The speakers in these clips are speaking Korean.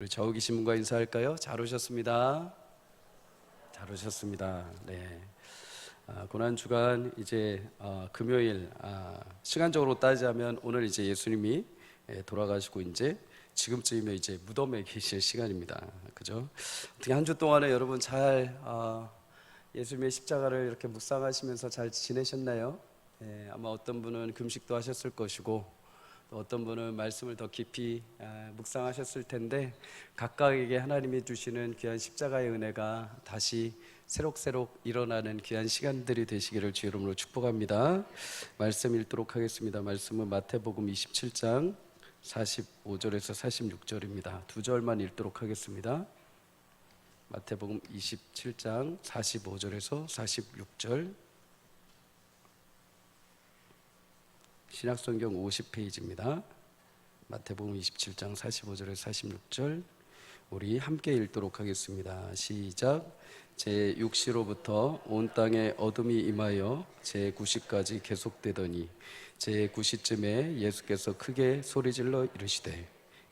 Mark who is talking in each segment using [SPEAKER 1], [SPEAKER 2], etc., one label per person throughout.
[SPEAKER 1] 우리 좌우 계신 분과 인사할까요? 잘 오셨습니다. 잘 오셨습니다. 네. 고난 주간 이제 금요일 시간적으로 따지자면 오늘 이제 예수님이 돌아가시고 이제 지금쯤이면 이제 무덤에 계실 시간입니다. 그죠? 어떻게 한 주 동안에 여러분 잘 예수님의 십자가를 이렇게 묵상하시면서 잘 지내셨나요? 아마 어떤 분은 금식도 하셨을 것이고 또 어떤 분은 말씀을 더 깊이 묵상하셨을 텐데 각각에게 하나님이 주시는 귀한 십자가의 은혜가 다시 새록새록 일어나는 귀한 시간들이 되시기를 주 이름으로 축복합니다. 말씀 읽도록 하겠습니다. 말씀은 마태복음 27장 45절에서 46절입니다. 두 절만 읽도록 하겠습니다. 마태복음 27장 45절에서 46절, 신약성경 50페이지입니다. 마태복음 27장 45절에서 46절 우리 함께 읽도록 하겠습니다. 시작. 제6시로부터 온 땅에 어둠이 임하여 제9시까지 계속되더니 제9시쯤에 예수께서 크게 소리질러 이르시되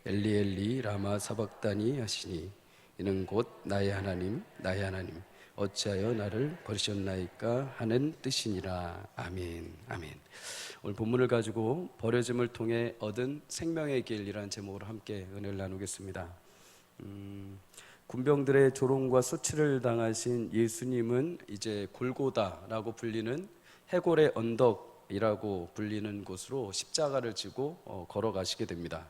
[SPEAKER 1] 엘리 엘리 라마 사박다니 하시니 이는 곧 나의 하나님 나의 하나님 어찌하여 나를 버리셨나이까 하는 뜻이니라. 아멘. 아멘. 오늘 본문을 가지고 버려짐을 통해 얻은 생명의 길이라는 제목으로 함께 은혜를 나누겠습니다. 군병들의 조롱과 수치를 당하신 예수님은 이제 골고다라고 불리는 해골의 언덕이라고 불리는 곳으로 십자가를 지고 걸어가시게 됩니다.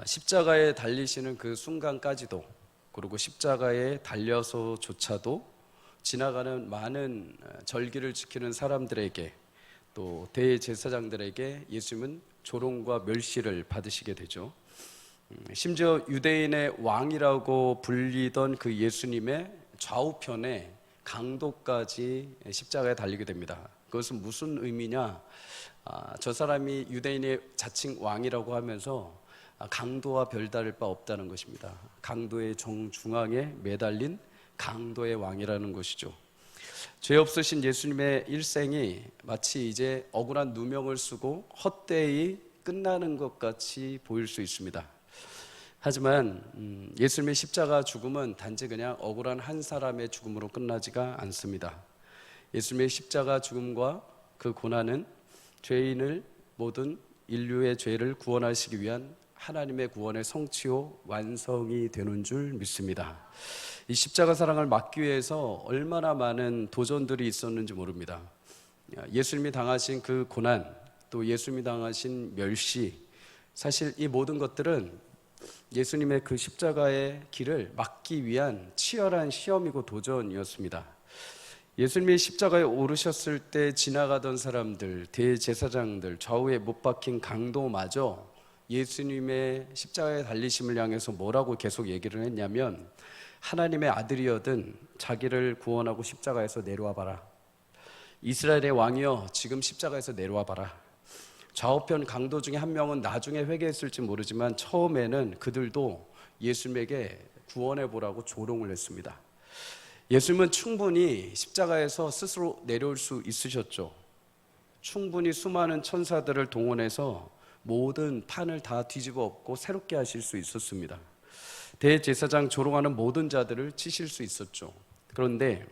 [SPEAKER 1] 십자가에 달리시는 그 순간까지도, 그리고 십자가에 달려서조차도 지나가는 많은 절기를 지키는 사람들에게 또 대제사장들에게 예수님은 조롱과 멸시를 받으시게 되죠. 심지어 유대인의 왕이라고 불리던 그 예수님의 좌우편에 강도까지 십자가에 달리게 됩니다. 그것은 무슨 의미냐? 저 사람이 유대인의 자칭 왕이라고 하면서 강도와 별다를 바 없다는 것입니다. 강도의 정중앙에 매달린 강도의 왕이라는 것이죠. 죄 없으신 예수님의 일생이 마치 이제 억울한 누명을 쓰고 헛되이 끝나는 것 같이 보일 수 있습니다. 하지만 예수님의 십자가 죽음은 단지 그냥 억울한 한 사람의 죽음으로 끝나지가 않습니다. 예수님의 십자가 죽음과 그 고난은 죄인을, 모든 인류의 죄를 구원하시기 위한 하나님의 구원의 성취요 완성이 되는 줄 믿습니다. 이 십자가 사랑을 막기 위해서 얼마나 많은 도전들이 있었는지 모릅니다. 예수님이 당하신 그 고난, 또 예수님이 당하신 멸시, 사실 이 모든 것들은 예수님의 그 십자가의 길을 막기 위한 치열한 시험이고 도전이었습니다. 예수님이 십자가에 오르셨을 때 지나가던 사람들, 대제사장들, 좌우에 못 박힌 강도마저 예수님의 십자가에 달리심을 향해서 뭐라고 계속 얘기를 했냐면, 하나님의 아들이여든 자기를 구원하고 십자가에서 내려와 봐라. 이스라엘의 왕이여 지금 십자가에서 내려와 봐라. 좌우편 강도 중에 한 명은 나중에 회개했을지 모르지만 처음에는 그들도 예수님에게 구원해 보라고 조롱을 했습니다. 예수님은 충분히 십자가에서 스스로 내려올 수 있으셨죠. 충분히 수많은 천사들을 동원해서 모든 판을 다 뒤집어 엎고 새롭게 하실 수 있었습니다. 대제사장 조롱하는 모든 자들을 치실 수 있었죠. 그런데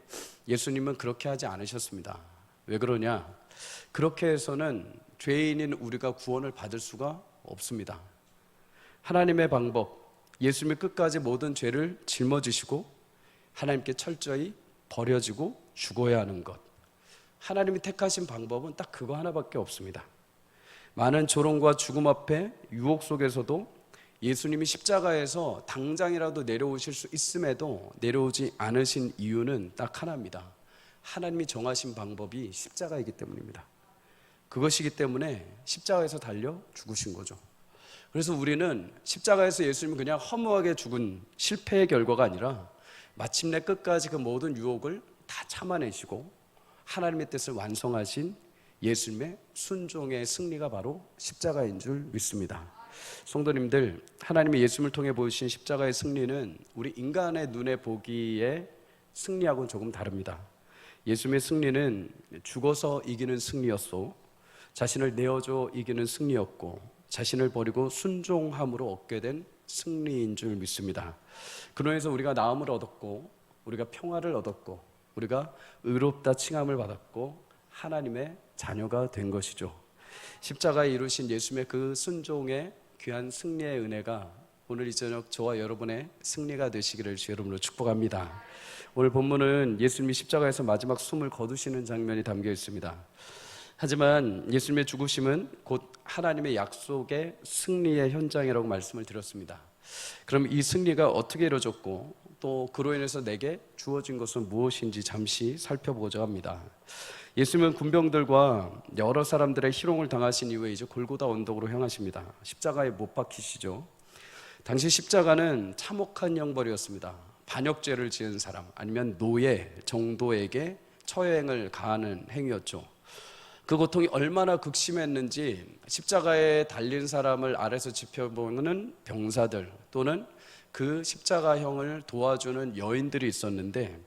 [SPEAKER 1] 예수님은 그렇게 하지 않으셨습니다. 왜 그러냐? 그렇게 해서는 죄인인 우리가 구원을 받을 수가 없습니다. 하나님의 방법, 예수님이 끝까지 모든 죄를 짊어지시고 하나님께 철저히 버려지고 죽어야 하는 것, 하나님이 택하신 방법은 딱 그거 하나밖에 없습니다. 많은 조롱과 죽음 앞에 유혹 속에서도 예수님이 십자가에서 당장이라도 내려오실 수 있음에도 내려오지 않으신 이유는 딱 하나입니다. 하나님이 정하신 방법이 십자가이기 때문입니다. 그것이기 때문에 십자가에서 달려 죽으신 거죠. 그래서 우리는 십자가에서 예수님이 그냥 허무하게 죽은 실패의 결과가 아니라 마침내 끝까지 그 모든 유혹을 다 참아내시고 하나님의 뜻을 완성하신 예수님의 순종의 승리가 바로 십자가인 줄 믿습니다. 성도님들, 하나님이 예수님을 통해 보여주신 십자가의 승리는 우리 인간의 눈에 보기에 승리하고는 조금 다릅니다. 예수님의 승리는 죽어서 이기는 승리였소, 자신을 내어줘 이기는 승리였고, 자신을 버리고 순종함으로 얻게 된 승리인 줄 믿습니다. 그로 인해서 우리가 나음을 얻었고, 우리가 평화를 얻었고, 우리가 의롭다 칭함을 받았고 하나님의 자녀가 된 것이죠. 십자가에 이루신 예수님의 그 순종의 귀한 승리의 은혜가 오늘 이 저녁 저와 여러분의 승리가 되시기를 주 여러분으로 축복합니다. 오늘 본문은 예수님이 십자가에서 마지막 숨을 거두시는 장면이 담겨 있습니다. 하지만 예수님의 죽으심은 곧 하나님의 약속의 승리의 현장이라고 말씀을 드렸습니다. 그럼 이 승리가 어떻게 이루어졌고 또 그로 인해서 내게 주어진 것은 무엇인지 잠시 살펴보고자 합니다. 예수님은 군병들과 여러 사람들의 희롱을 당하신 이후에 이제 골고다 언덕으로 향하십니다. 십자가에 못 박히시죠. 당시 십자가는 참혹한 형벌이었습니다. 반역죄를 지은 사람 아니면 노예 정도에게 처형을 가하는 행위였죠. 그 고통이 얼마나 극심했는지 십자가에 달린 사람을 아래서 지켜보는 병사들 또는 그 십자가형을 도와주는 여인들이 있었는데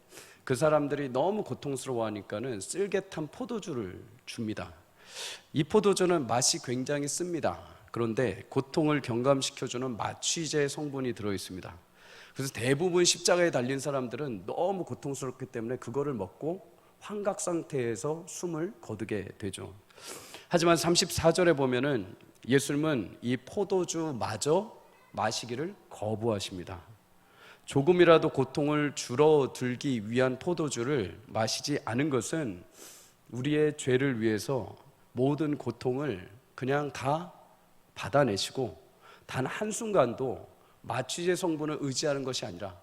[SPEAKER 1] 그 사람들이 너무 고통스러워하니까는 쓸개탄 포도주를 줍니다. 이 포도주는 맛이 굉장히 씁니다. 그런데 고통을 경감시켜주는 마취제 성분이 들어있습니다. 그래서 대부분 십자가에 달린 사람들은 너무 고통스럽기 때문에 그거를 먹고 환각 상태에서 숨을 거두게 되죠. 하지만 34절에 보면은 예수님은 이 포도주마저 마시기를 거부하십니다. 조금이라도 고통을 줄어들기 위한 포도주를 마시지 않은 것은 우리의 죄를 위해서 모든 고통을 그냥 다 받아내시고 단 한순간도 마취제 성분을 의지하는 것이 아니라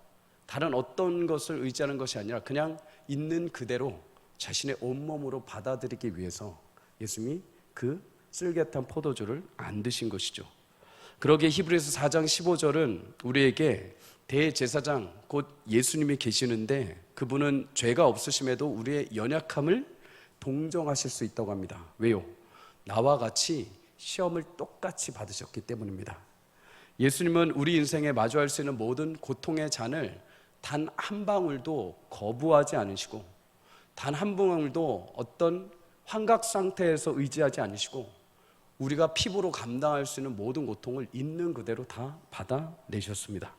[SPEAKER 1] 다른 어떤 것을 의지하는 것이 아니라 그냥 있는 그대로 자신의 온몸으로 받아들이기 위해서 예수님이 그 쓸개탄 포도주를 안 드신 것이죠. 그러기에 히브리서 4장 15절은 우리에게 대제사장 곧 예수님이 계시는데 그분은 죄가 없으심에도 우리의 연약함을 동정하실 수 있다고 합니다. 왜요? 나와 같이 시험을 똑같이 받으셨기 때문입니다. 예수님은 우리 인생에 마주할 수 있는 모든 고통의 잔을 단 한 방울도 거부하지 않으시고 단 한 방울도 어떤 환각 상태에서 의지하지 않으시고 우리가 피부로 감당할 수 있는 모든 고통을 있는 그대로 다 받아내셨습니다.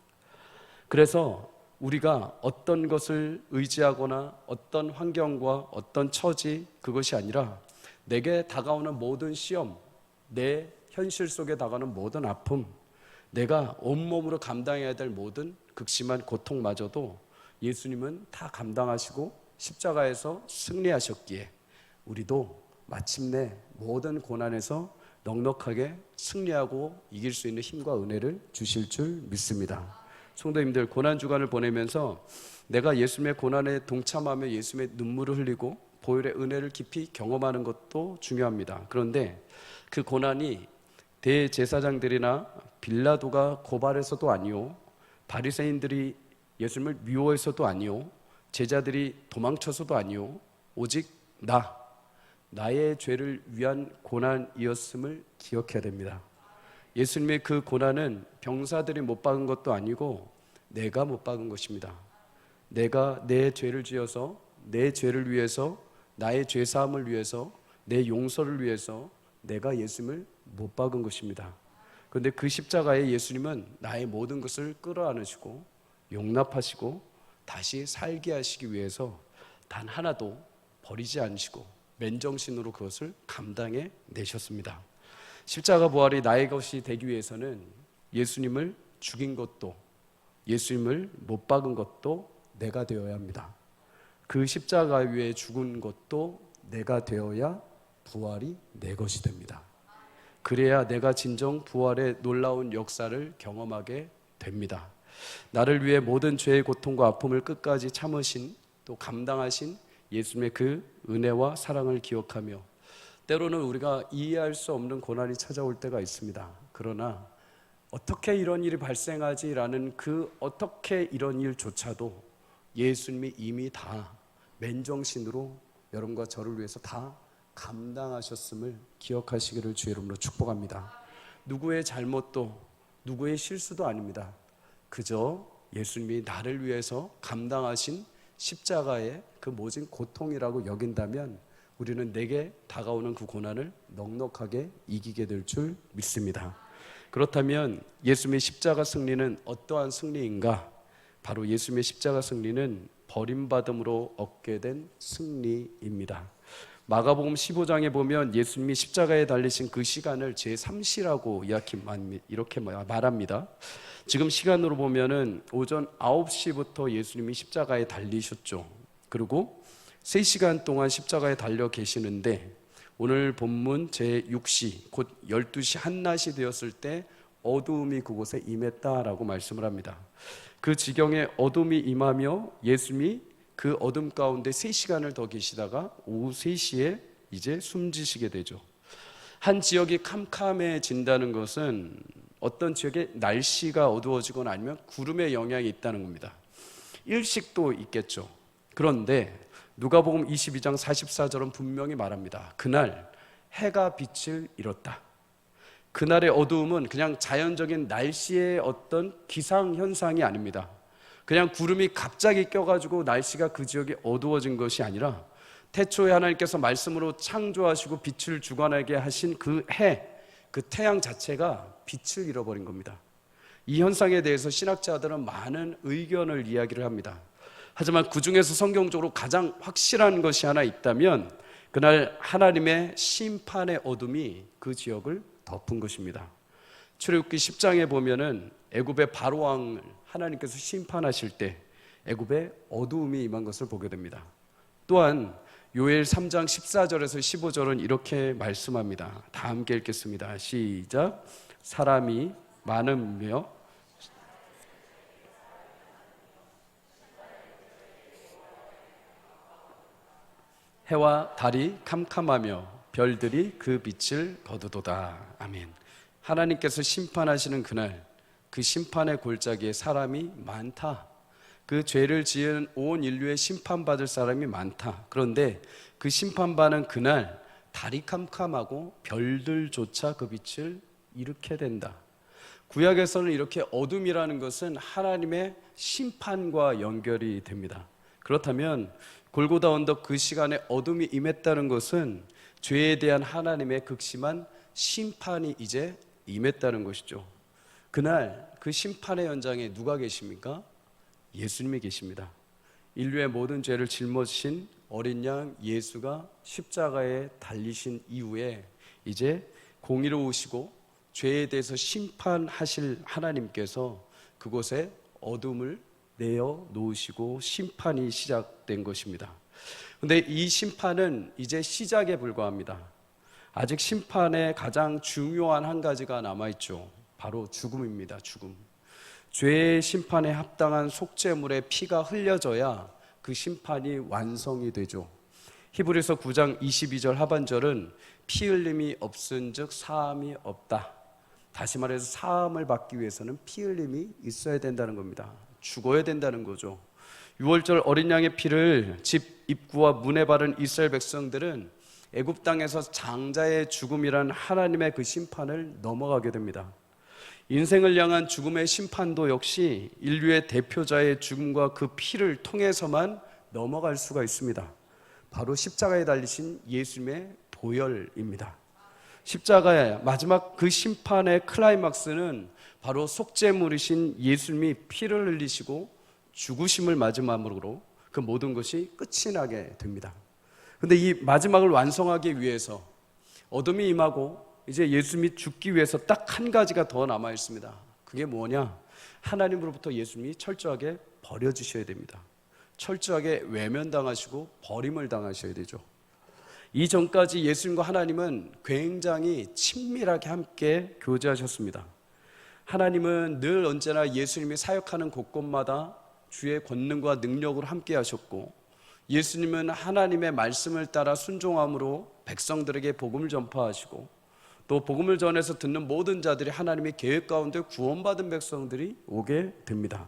[SPEAKER 1] 그래서 우리가 어떤 것을 의지하거나 어떤 환경과 어떤 처지 그것이 아니라 내게 다가오는 모든 시험, 내 현실 속에 다가오는 모든 아픔, 내가 온몸으로 감당해야 될 모든 극심한 고통마저도 예수님은 다 감당하시고 십자가에서 승리하셨기에 우리도 마침내 모든 고난에서 넉넉하게 승리하고 이길 수 있는 힘과 은혜를 주실 줄 믿습니다. 성도님들, 고난주간을 보내면서 내가 예수님의 고난에 동참하며 예수님의 눈물을 흘리고 보혈의 은혜를 깊이 경험하는 것도 중요합니다. 그런데 그 고난이 대제사장들이나 빌라도가 고발해서도 아니요, 바리새인들이 예수님을 미워해서도 아니요, 제자들이 도망쳐서도 아니요, 오직 나의 죄를 위한 고난이었음을 기억해야 됩니다. 예수님의 그 고난은 병사들이 못 박은 것도 아니고 내가 못 박은 것입니다. 내가 내 죄를 지어서 내 죄를 위해서 나의 죄사함을 위해서 내 용서를 위해서 내가 예수님을 못 박은 것입니다. 그런데 그 십자가에 예수님은 나의 모든 것을 끌어안으시고 용납하시고 다시 살게 하시기 위해서 단 하나도 버리지 않으시고 맨정신으로 그것을 감당해 내셨습니다. 십자가 부활이 나의 것이 되기 위해서는 예수님을 죽인 것도 예수님을 못 박은 것도 내가 되어야 합니다. 그 십자가 위에 죽은 것도 내가 되어야 부활이 내 것이 됩니다. 그래야 내가 진정 부활의 놀라운 역사를 경험하게 됩니다. 나를 위해 모든 죄의 고통과 아픔을 끝까지 참으신 또 감당하신 예수님의 그 은혜와 사랑을 기억하며 때로는 우리가 이해할 수 없는 고난이 찾아올 때가 있습니다. 그러나 어떻게 이런 일이 발생하지라는 그 어떻게 이런 일조차도 예수님이 이미 다 맨정신으로 여러분과 저를 위해서 다 감당하셨음을 기억하시기를 주의 이름으로 축복합니다. 누구의 잘못도 누구의 실수도 아닙니다. 그저 예수님이 나를 위해서 감당하신 십자가의 그 모진 고통이라고 여긴다면 우리는 내게 다가오는 그 고난을 넉넉하게 이기게 될 줄 믿습니다. 그렇다면 예수님의 십자가 승리는 어떠한 승리인가? 바로 예수님의 십자가 승리는 버림받음으로 얻게 된 승리입니다. 마가복음 15장에 보면 예수님이 십자가에 달리신 그 시간을 제3시라고 이렇게 말합니다. 지금 시간으로 보면은 오전 9시부터 예수님이 십자가에 달리셨죠. 그리고 3시간 동안 십자가에 달려 계시는데 오늘 본문 제6시 곧 12시 한낮이 되었을 때 어두움이 그곳에 임했다라고 말씀을 합니다. 그 지경에 어둠이 임하며 예수님이 그 어둠 가운데 3시간을 더 계시다가 오후 3시에 이제 숨지시게 되죠. 한 지역이 캄캄해진다는 것은 어떤 지역의 날씨가 어두워지거나 아니면 구름의 영향이 있다는 겁니다. 일식도 있겠죠. 그런데 누가복음 22장 44절은 분명히 말합니다. 그날 해가 빛을 잃었다. 그날의 어두움은 그냥 자연적인 날씨의 어떤 기상현상이 아닙니다. 그냥 구름이 갑자기 껴가지고 날씨가 그 지역에 어두워진 것이 아니라 태초에 하나님께서 말씀으로 창조하시고 빛을 주관하게 하신 그 해, 그 태양 자체가 빛을 잃어버린 겁니다. 이 현상에 대해서 신학자들은 많은 의견을 이야기를 합니다. 하지만 그 중에서 성경적으로 가장 확실한 것이 하나 있다면 그날 하나님의 심판의 어둠이 그 지역을 덮은 것입니다. 출애굽기 10장에 보면은 애굽의 바로왕을 하나님께서 심판하실 때 애굽에 어두움이 임한 것을 보게 됩니다. 또한 요엘 3장 14절에서 15절은 이렇게 말씀합니다. 다 함께 읽겠습니다. 시작. 사람이 많으며 해와 달이 캄캄하며 별들이 그 빛을 거두도다. 아멘. 하나님께서 심판하시는 그날 그 심판의 골짜기에 사람이 많다. 그 죄를 지은 온 인류에 심판받을 사람이 많다. 그런데 그 심판받는 그날 달이 캄캄하고 별들조차 그 빛을 잃게 된다. 구약에서는 이렇게 어둠이라는 것은 하나님의 심판과 연결이 됩니다. 그렇다면 골고다 언덕 그 시간에 어둠이 임했다는 것은 죄에 대한 하나님의 극심한 심판이 이제 임했다는 것이죠. 그날 그 심판의 현장에 누가 계십니까? 예수님이 계십니다. 인류의 모든 죄를 짊어지신 어린 양 예수가 십자가에 달리신 이후에 이제 공의로우시고 죄에 대해서 심판하실 하나님께서 그곳에 어둠을 내어 놓으시고 심판이 시작된 것입니다. 그런데 이 심판은 이제 시작에 불과합니다. 아직 심판의 가장 중요한 한 가지가 남아있죠. 바로 죽음입니다. 죽음. 죄의 심판에 합당한 속죄물의 피가 흘려져야 그 심판이 완성이 되죠. 히브리서 9장 22절 하반절은 피 흘림이 없은즉 사함이 없다. 다시 말해서 사함을 받기 위해서는 피 흘림이 있어야 된다는 겁니다. 죽어야 된다는 거죠. 6월절 어린 양의 피를 집 입구와 문에 바른 이스라엘 백성들은 애굽 땅에서 장자의 죽음이란 하나님의 그 심판을 넘어가게 됩니다. 인생을 향한 죽음의 심판도 역시 인류의 대표자의 죽음과 그 피를 통해서만 넘어갈 수가 있습니다. 바로 십자가에 달리신 예수님의 보혈입니다. 십자가의 마지막 그 심판의 클라이막스는 바로 속죄물이신 예수님이 피를 흘리시고 죽으심을 마지막으로 그 모든 것이 끝이 나게 됩니다. 그런데 이 마지막을 완성하기 위해서 어둠이 임하고 이제 예수님이 죽기 위해서 딱 한 가지가 더 남아 있습니다. 그게 뭐냐? 하나님으로부터 예수님이 철저하게 버려지셔야 됩니다. 철저하게 외면당하시고 버림을 당하셔야 되죠. 이전까지 예수님과 하나님은 굉장히 친밀하게 함께 교제하셨습니다. 하나님은 늘 언제나 예수님이 사역하는 곳곳마다 주의 권능과 능력으로 함께 하셨고, 예수님은 하나님의 말씀을 따라 순종함으로 백성들에게 복음을 전파하시고, 또 복음을 전해서 듣는 모든 자들이 하나님의 계획 가운데 구원받은 백성들이 오게 됩니다.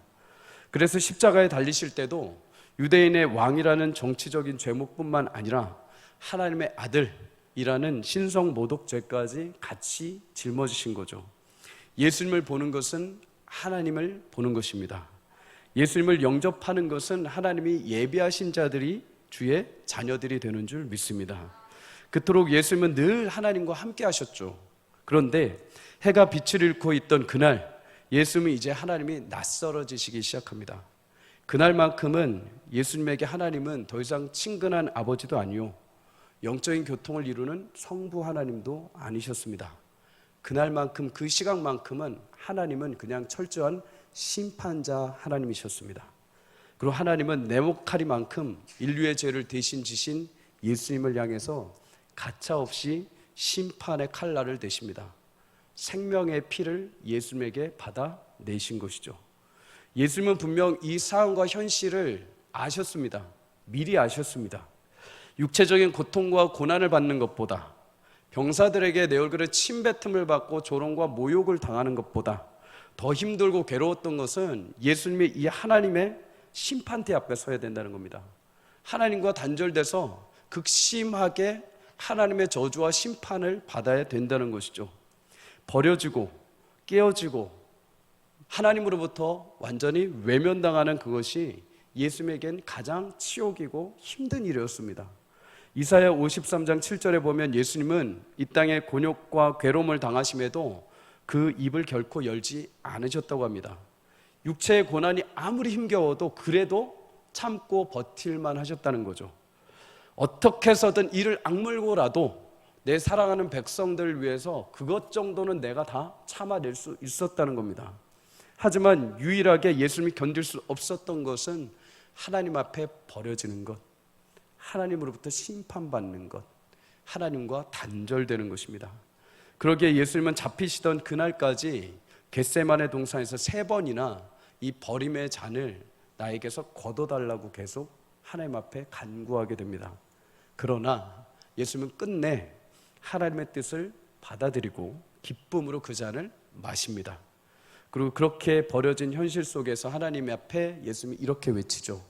[SPEAKER 1] 그래서 십자가에 달리실 때도 유대인의 왕이라는 정치적인 죄목뿐만 아니라 하나님의 아들이라는 신성 모독죄까지 같이 짊어지신 거죠. 예수님을 보는 것은 하나님을 보는 것입니다. 예수님을 영접하는 것은 하나님이 예비하신 자들이 주의 자녀들이 되는 줄 믿습니다. 그토록 예수님은 늘 하나님과 함께 하셨죠. 그런데 해가 빛을 잃고 있던 그날 예수님이 이제 하나님이 낯설어지시기 시작합니다. 그날만큼은 예수님에게 하나님은 더 이상 친근한 아버지도 아니요 영적인 교통을 이루는 성부 하나님도 아니셨습니다. 그날만큼 그 시각만큼은 하나님은 그냥 철저한 심판자 하나님이셨습니다. 그리고 하나님은 네모카리만큼 인류의 죄를 대신 지신 예수님을 향해서 가차없이 심판의 칼날을 대십니다. 생명의 피를 예수님에게 받아내신 것이죠. 예수님은 분명 이 상황과 현실을 아셨습니다. 미리 아셨습니다. 육체적인 고통과 고난을 받는 것보다 병사들에게 내 얼굴에 침뱉음을 받고 조롱과 모욕을 당하는 것보다 더 힘들고 괴로웠던 것은 예수님이 이 하나님의 심판대 앞에 서야 된다는 겁니다. 하나님과 단절돼서 극심하게 하나님의 저주와 심판을 받아야 된다는 것이죠. 버려지고 깨어지고 하나님으로부터 완전히 외면당하는 그것이 예수님에겐 가장 치욕이고 힘든 일이었습니다. 이사야 53장 7절에 보면 예수님은 이 땅에 곤욕과 괴로움을 당하심에도 그 입을 결코 열지 않으셨다고 합니다. 육체의 고난이 아무리 힘겨워도 그래도 참고 버틸만 하셨다는 거죠. 어떻게 해서든 이를 악물고라도 내 사랑하는 백성들을 위해서 그것 정도는 내가 다 참아낼 수 있었다는 겁니다. 하지만 유일하게 예수님이 견딜 수 없었던 것은 하나님 앞에 버려지는 것, 하나님으로부터 심판받는 것, 하나님과 단절되는 것입니다. 그러기에 예수님은 잡히시던 그날까지 겟세마네 동산에서 3번이나 이 버림의 잔을 나에게서 걷어달라고 계속 하나님 앞에 간구하게 됩니다. 그러나 예수님은 끝내 하나님의 뜻을 받아들이고 기쁨으로 그 잔을 마십니다. 그리고 그렇게 버려진 현실 속에서 하나님 앞에 예수님이 이렇게 외치죠.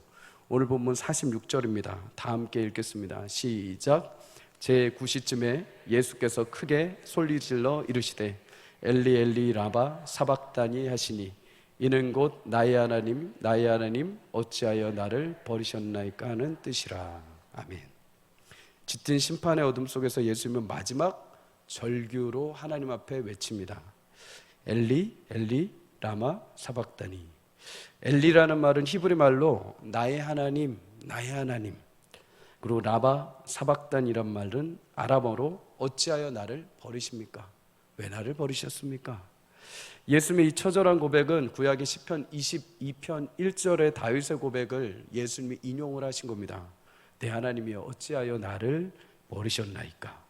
[SPEAKER 1] 오늘 본문 46절입니다. 다 함께 읽겠습니다. 시작. 제9시쯤에 예수께서 크게 소리질러 이르시되 엘리 엘리 라바 사박다니 하시니 이는 곧 나의 하나님 나의 하나님 어찌하여 나를 버리셨나이까 하는 뜻이라. 아멘. 짙은 심판의 어둠 속에서 예수님은 마지막 절규로 하나님 앞에 외칩니다. 엘리 엘리 라마 사박다니. 엘리라는 말은 히브리 말로 나의 하나님 나의 하나님, 그리고 라바 사박단이란 말은 아람어로 어찌하여 나를 버리십니까? 왜 나를 버리셨습니까? 예수님의 이 처절한 고백은 구약의 시편 22편 1절의 다윗의 고백을 예수님이 인용을 하신 겁니다. 내 하나님이여 어찌하여 나를 버리셨나이까?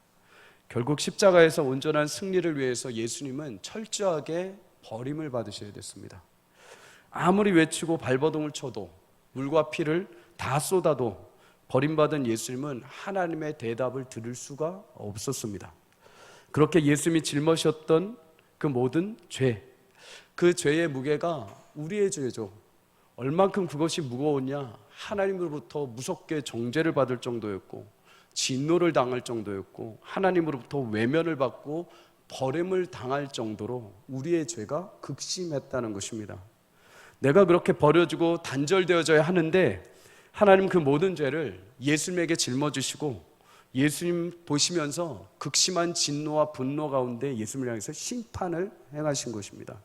[SPEAKER 1] 결국 십자가에서 온전한 승리를 위해서 예수님은 철저하게 버림을 받으셔야 됐습니다. 아무리 외치고 발버둥을 쳐도 물과 피를 다 쏟아도 버림받은 예수님은 하나님의 대답을 들을 수가 없었습니다. 그렇게 예수님이 짊어졌던 그 모든 죄, 그 죄의 무게가 우리의 죄죠. 얼만큼 그것이 무거웠냐? 하나님으로부터 무섭게 정죄를 받을 정도였고 진노를 당할 정도였고 하나님으로부터 외면을 받고 버림을 당할 정도로 우리의 죄가 극심했다는 것입니다. 내가 그렇게 버려지고 단절되어져야 하는데 하나님 그 모든 죄를 예수님에게 짊어지시고 예수님 보시면서 극심한 진노와 분노 가운데 예수님을 향해서 심판을 행하신 것입니다.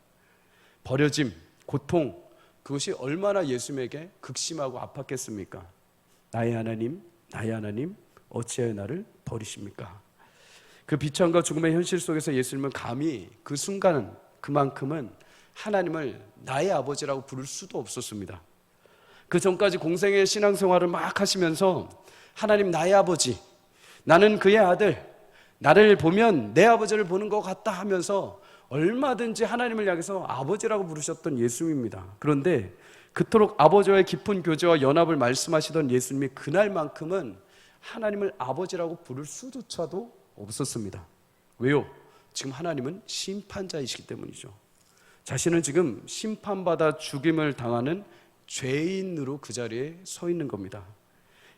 [SPEAKER 1] 버려짐, 고통, 그것이 얼마나 예수님에게 극심하고 아팠겠습니까? 나의 하나님, 나의 하나님, 어찌하여 나를 버리십니까? 그 비참과 죽음의 현실 속에서 예수님은 감히 그 순간은 그만큼은 하나님을 나의 아버지라고 부를 수도 없었습니다. 그 전까지 공생의 신앙생활을 막 하시면서 하나님 나의 아버지, 나는 그의 아들, 나를 보면 내 아버지를 보는 것 같다 하면서 얼마든지 하나님을 향해서 아버지라고 부르셨던 예수님입니다. 그런데 그토록 아버지와의 깊은 교제와 연합을 말씀하시던 예수님이 그날만큼은 하나님을 아버지라고 부를 수조차도 없었습니다. 왜요? 지금 하나님은 심판자이시기 때문이죠. 자신은 지금 심판받아 죽임을 당하는 죄인으로 그 자리에 서 있는 겁니다.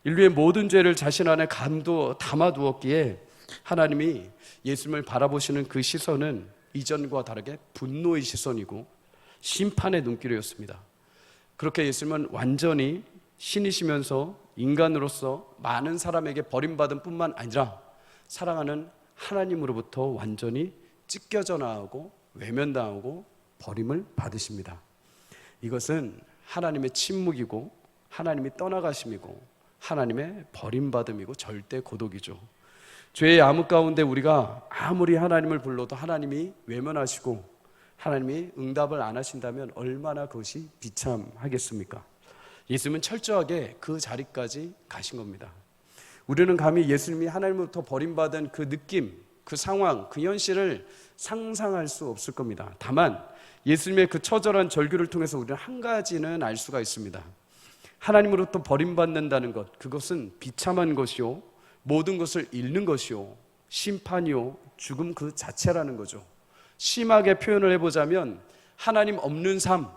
[SPEAKER 1] 인류의 모든 죄를 자신 안에 담아두었기에 하나님이 예수님을 바라보시는 그 시선은 이전과 다르게 분노의 시선이고 심판의 눈길이었습니다. 그렇게 예수님은 완전히 신이시면서 인간으로서 많은 사람에게 버림받은 뿐만 아니라 사랑하는 하나님으로부터 완전히 찢겨져 나가고 외면당하고 버림을 받으십니다. 이것은 하나님의 침묵이고 하나님이 떠나가심이고 하나님의 버림받음이고 절대 고독이죠. 죄의 암흑 가운데 우리가 아무리 하나님을 불러도 하나님이 외면하시고 하나님이 응답을 안 하신다면 얼마나 그것이 비참하겠습니까? 예수님은 철저하게 그 자리까지 가신 겁니다. 우리는 감히 예수님이 하나님으로부터 버림받은 그 느낌, 그 상황, 그 현실을 상상할 수 없을 겁니다. 다만 예수님의 그 처절한 절규를 통해서 우리는 한 가지는 알 수가 있습니다. 하나님으로부터 버림받는다는 것, 그것은 비참한 것이요, 모든 것을 잃는 것이요, 심판이요, 죽음 그 자체라는 거죠. 심하게 표현을 해보자면 하나님 없는 삶,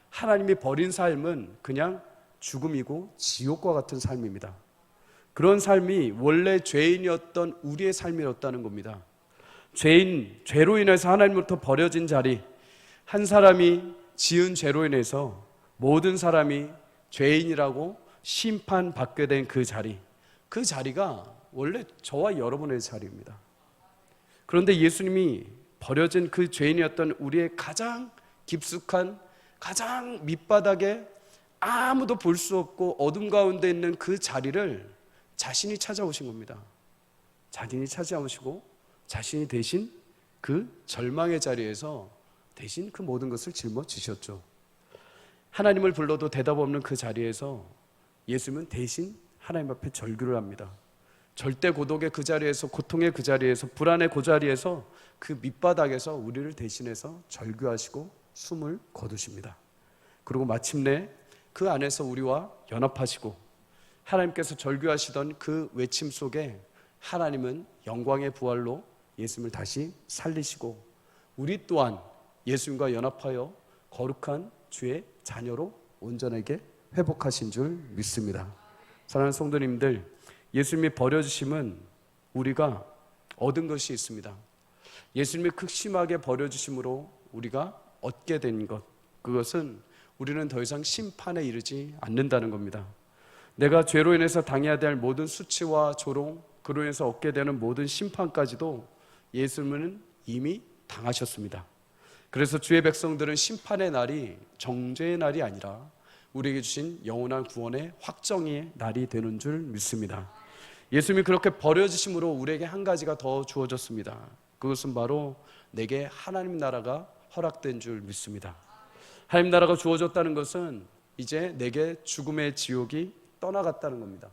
[SPEAKER 1] 하나님이 버린 삶은 그냥 죽음이고 지옥과 같은 삶입니다. 그런 삶이 원래 죄인이었던 우리의 삶이었다는 겁니다. 죄로 인해서 하나님으로부터 버려진 자리, 한 사람이 지은 죄로 인해서 모든 사람이 죄인이라고 심판받게 된 그 자리가 원래 저와 여러분의 자리입니다. 그런데 예수님이 버려진 그 죄인이었던 우리의 가장 깊숙한, 가장 밑바닥에 아무도 볼 수 없고 어둠 가운데 있는 그 자리를 자신이 찾아오신 겁니다. 자신이 찾아오시고 자신이 대신 그 절망의 자리에서 대신 그 모든 것을 짊어지셨죠. 하나님을 불러도 대답 없는 그 자리에서 예수님은 대신 하나님 앞에 절규를 합니다. 절대 고독의 그 자리에서, 고통의 그 자리에서, 불안의 그 자리에서, 그 밑바닥에서 우리를 대신해서 절규하시고 숨을 거두십니다. 그리고 마침내 그 안에서 우리와 연합하시고 하나님께서 절규하시던 그 외침 속에 하나님은 영광의 부활로 예수님을 다시 살리시고 우리 또한 예수님과 연합하여 거룩한 주의 자녀로 온전하게 회복하신 줄 믿습니다. 사랑하는 성도님들, 예수님이 버려주심은 우리가 얻은 것이 있습니다. 예수님이 극심하게 버려주심으로 우리가 얻게 된 것, 그것은 우리는 더 이상 심판에 이르지 않는다는 겁니다. 내가 죄로 인해서 당해야 될 모든 수치와 조롱, 그로 인해서 얻게 되는 모든 심판까지도 예수님은 이미 당하셨습니다. 그래서 주의 백성들은 심판의 날이 정죄의 날이 아니라 우리에게 주신 영원한 구원의 확정의 날이 되는 줄 믿습니다. 예수님이 그렇게 버려지심으로 우리에게 한 가지가 더 주어졌습니다. 그것은 바로 내게 하나님 나라가 허락된 줄 믿습니다. 하나님 나라가 주어졌다는 것은 이제 내게 죽음의 지옥이 떠나갔다는 겁니다.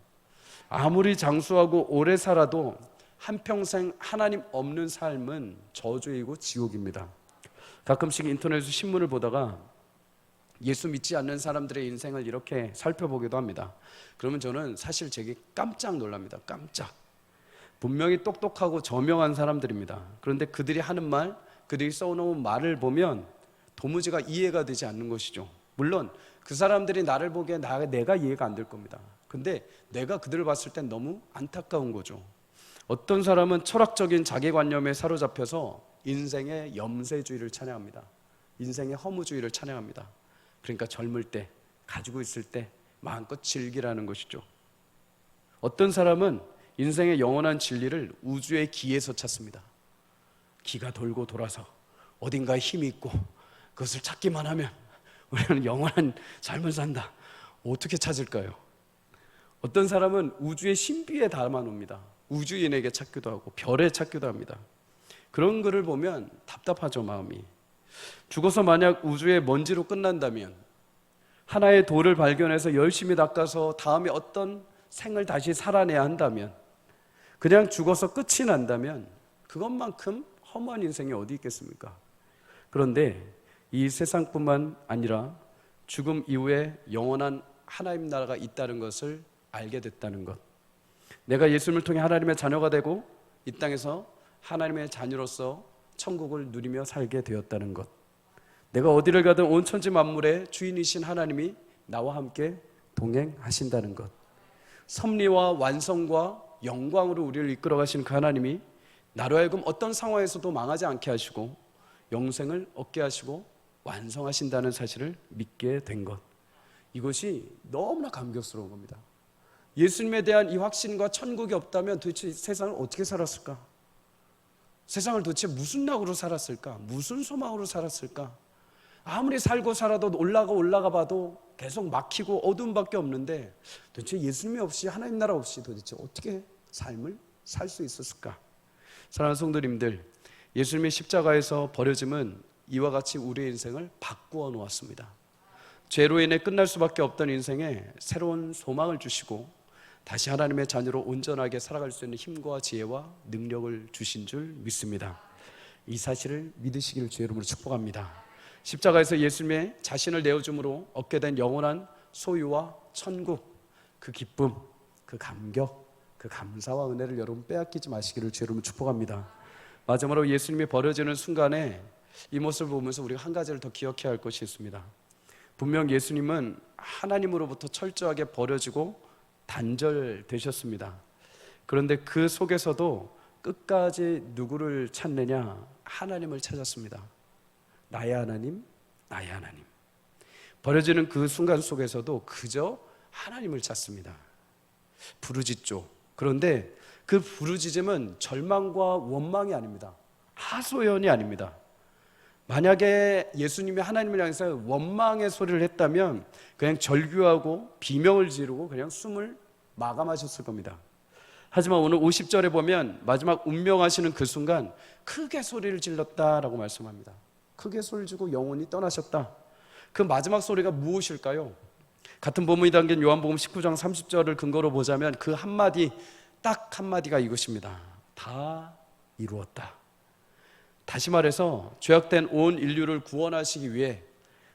[SPEAKER 1] 아무리 장수하고 오래 살아도 한평생 하나님 없는 삶은 저주이고 지옥입니다. 가끔씩 인터넷에서 신문을 보다가 예수 믿지 않는 사람들의 인생을 이렇게 살펴보기도 합니다. 그러면 저는 사실 되게 깜짝 놀랍니다. 깜짝. 분명히 똑똑하고 저명한 사람들입니다. 그런데 그들이 하는 말, 그들이 써놓은 말을 보면 도무지가 이해가 되지 않는 것이죠. 물론 그 사람들이 나를 보기에 내가 이해가 안 될 겁니다. 근데 내가 그들을 봤을 땐 너무 안타까운 거죠. 어떤 사람은 철학적인 자기관념에 사로잡혀서 인생의 염세주의를 찬양합니다. 인생의 허무주의를 찬양합니다. 그러니까 젊을 때, 가지고 있을 때 마음껏 즐기라는 것이죠. 어떤 사람은 인생의 영원한 진리를 우주의 기에서 찾습니다. 기가 돌고 돌아서 어딘가에 힘이 있고 그것을 찾기만 하면 우리는 영원한 삶을 산다. 어떻게 찾을까요? 어떤 사람은 우주의 신비에 담아놉니다. 우주인에게 찾기도 하고 별에 찾기도 합니다. 그런 글을 보면 답답하죠, 마음이. 죽어서 만약 우주의 먼지로 끝난다면, 하나의 돌을 발견해서 열심히 닦아서 다음에 어떤 생을 다시 살아내야 한다면, 그냥 죽어서 끝이 난다면 그것만큼 허무한 인생이 어디 있겠습니까? 그런데 이 세상뿐만 아니라 죽음 이후에 영원한 하나님 나라가 있다는 것을 알게 됐다는 것, 내가 예수님을 통해 하나님의 자녀가 되고 이 땅에서 하나님의 자녀로서 천국을 누리며 살게 되었다는 것, 내가 어디를 가든 온 천지 만물의 주인이신 하나님이 나와 함께 동행하신다는 것, 섭리와 완성과 영광으로 우리를 이끌어 가신 그 하나님이 나로 하여금 어떤 상황에서도 망하지 않게 하시고 영생을 얻게 하시고 완성하신다는 사실을 믿게 된 것, 이것이 너무나 감격스러운 겁니다. 예수님에 대한 이 확신과 천국이 없다면 도대체 세상을 어떻게 살았을까? 세상을 도대체 무슨 낙으로 살았을까? 무슨 소망으로 살았을까? 아무리 살고 살아도 올라가 봐도 계속 막히고 어두움밖에 없는데 도대체 예수님이 없이, 하나님 나라 없이 도대체 어떻게 삶을 살 수 있었을까? 사랑하는 성도님들, 예수님의 십자가에서 버려짐은 이와 같이 우리의 인생을 바꾸어 놓았습니다. 죄로 인해 끝날 수밖에 없던 인생에 새로운 소망을 주시고 다시 하나님의 자녀로 온전하게 살아갈 수 있는 힘과 지혜와 능력을 주신 줄 믿습니다. 이 사실을 믿으시기를 주의 이름으로 축복합니다. 십자가에서 예수님의 자신을 내어줌으로 얻게 된 영원한 소유와 천국, 그 기쁨, 그 감격, 그 감사와 은혜를 여러분 빼앗기지 마시기를 주의 이름으로 축복합니다. 마지막으로 예수님이 버려지는 순간에 이 모습을 보면서 우리가 한 가지를 더 기억해야 할 것이 있습니다. 분명 예수님은 하나님으로부터 철저하게 버려지고 단절되셨습니다. 그런데 그 속에서도 끝까지 누구를 찾느냐? 하나님을 찾았습니다. 나의 하나님, 나의 하나님. 버려지는 그 순간 속에서도 그저 하나님을 찾습니다. 부르짖죠. 그런데 그 부르짖음은 절망과 원망이 아닙니다. 하소연이 아닙니다. 만약에 예수님이 하나님을 향해서 원망의 소리를 했다면 그냥 절규하고 비명을 지르고 그냥 숨을 마감하셨을 겁니다. 하지만 오늘 50절에 보면 마지막 운명하시는 그 순간 크게 소리를 질렀다라고 말씀합니다. 크게 소리를 지르고 영원히 떠나셨다. 그 마지막 소리가 무엇일까요? 같은 본문이 담긴 요한복음 19장 30절을 근거로 보자면 그 한마디, 딱 한마디가 이것입니다. 다 이루었다. 다시 말해서 죄악된 온 인류를 구원하시기 위해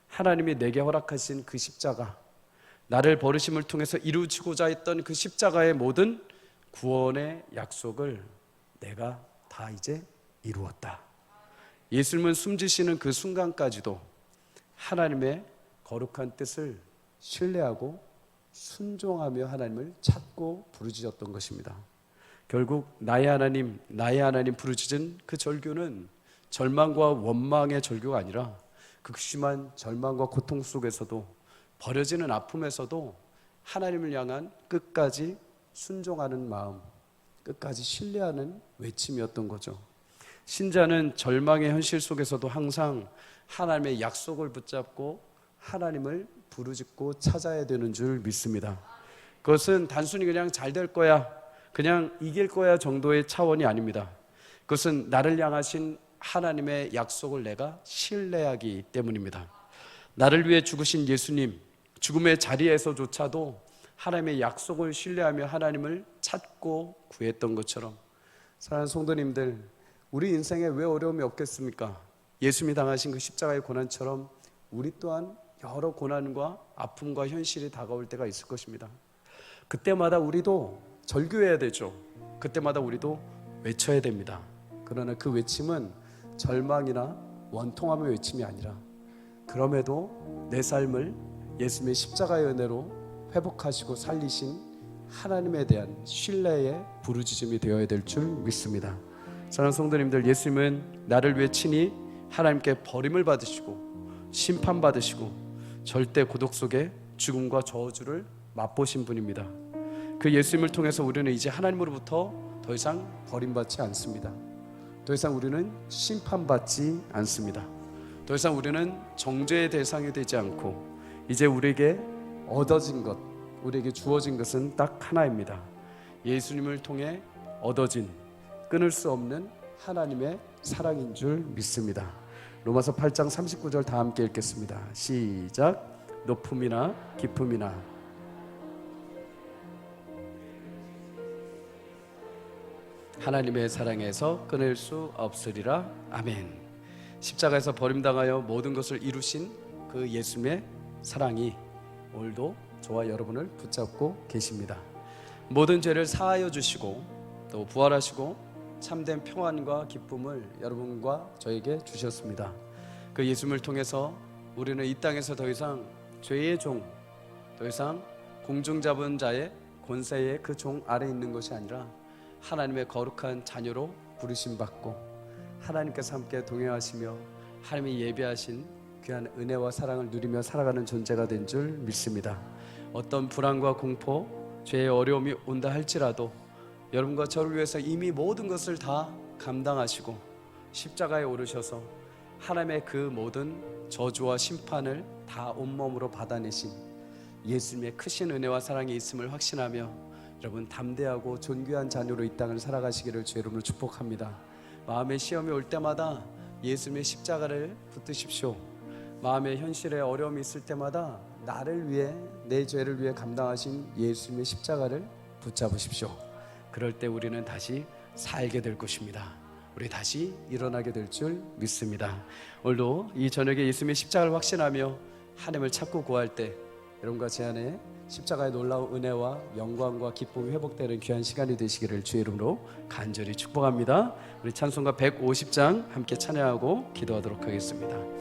[SPEAKER 1] 하나님이 내게 허락하신 그 십자가, 나를 버리심을 통해서 이루어지고자 했던 그 십자가의 모든 구원의 약속을 내가 다 이제 이루었다. 예수님은 숨지시는 그 순간까지도 하나님의 거룩한 뜻을 신뢰하고 순종하며 하나님을 찾고 부르짖었던 것입니다. 결국 나의 하나님, 나의 하나님 부르짖은 그 절규는 절망과 원망의 절규가 아니라 극심한 절망과 고통 속에서도, 버려지는 아픔에서도 하나님을 향한 끝까지 순종하는 마음, 끝까지 신뢰하는 외침이었던 거죠. 신자는 절망의 현실 속에서도 항상 하나님의 약속을 붙잡고 하나님을 부르짖고 찾아야 되는 줄 믿습니다. 그것은 단순히 그냥 잘 될 거야, 그냥 이길 거야 정도의 차원이 아닙니다. 그것은 나를 향하신 하나님의 약속을 내가 신뢰하기 때문입니다. 나를 위해 죽으신 예수님, 죽음의 자리에서조차도 하나님의 약속을 신뢰하며 하나님을 찾고 구했던 것처럼, 사랑하는 성도님들, 우리 인생에 왜 어려움이 없겠습니까? 예수님이 당하신 그 십자가의 고난처럼 우리 또한 여러 고난과 아픔과 현실이 다가올 때가 있을 것입니다. 그때마다 우리도 절규해야 되죠. 그때마다 우리도 외쳐야 됩니다. 그러나 그 외침은 절망이나 원통함의 외침이 아니라, 그럼에도 내 삶을 예수님의 십자가의 은혜로 회복하시고 살리신 하나님에 대한 신뢰의 부르짖음이 되어야 될 줄 믿습니다. 사랑하는 성도님들, 예수님은 나를 위해 친히 하나님께 버림을 받으시고 심판받으시고 절대 고독 속에 죽음과 저주를 맛보신 분입니다. 그 예수님을 통해서 우리는 이제 하나님으로부터 더 이상 버림받지 않습니다. 더 이상 우리는 심판받지 않습니다. 더 이상 우리는 정죄의 대상이 되지 않고 이제 우리에게 얻어진 것, 우리에게 주어진 것은 딱 하나입니다. 예수님을 통해 얻어진 끊을 수 없는 하나님의 사랑인 줄 믿습니다. 로마서 8장 39절 다 함께 읽겠습니다. 시작. 높음이나 깊음이나 하나님의 사랑에서 끊을 수 없으리라. 아멘. 십자가에서 버림당하여 모든 것을 이루신 그 예수님의 사랑이 오늘도 저와 여러분을 붙잡고 계십니다. 모든 죄를 사하여 주시고 또 부활하시고 참된 평안과 기쁨을 여러분과 저에게 주셨습니다. 그 예수님을 통해서 우리는 이 땅에서 더 이상 죄의 종, 더 이상 공중 잡은 자의 권세의 그 종 아래 있는 것이 아니라 하나님의 거룩한 자녀로 부르심 받고 하나님께서 함께 동행하시며 하나님이 예비하신 귀한 은혜와 사랑을 누리며 살아가는 존재가 된 줄 믿습니다. 어떤 불안과 공포, 죄의 어려움이 온다 할지라도 여러분과 저를 위해서 이미 모든 것을 다 감당하시고 십자가에 오르셔서 하나님의 그 모든 저주와 심판을 다 온몸으로 받아내신 예수님의 크신 은혜와 사랑이 있음을 확신하며 여러분 담대하고 존귀한 자녀로 이 땅을 살아가시기를 주 이름으로 축복합니다. 마음의 시험이 올 때마다 예수님의 십자가를 붙드십시오. 마음의 현실에 어려움이 있을 때마다 나를 위해, 내 죄를 위해 감당하신 예수님의 십자가를 붙잡으십시오. 그럴 때 우리는 다시 살게 될 것입니다. 우리 다시 일어나게 될 줄 믿습니다. 오늘도 이 저녁에 예수님의 십자가를 확신하며 하나님을 찾고 구할 때 여러분과 제 안에 십자가의 놀라운 은혜와 영광과 기쁨이 회복되는 귀한 시간이 되시기를 주의 이름으로 간절히 축복합니다. 우리 찬송가 150장 함께 찬양하고 기도하도록 하겠습니다.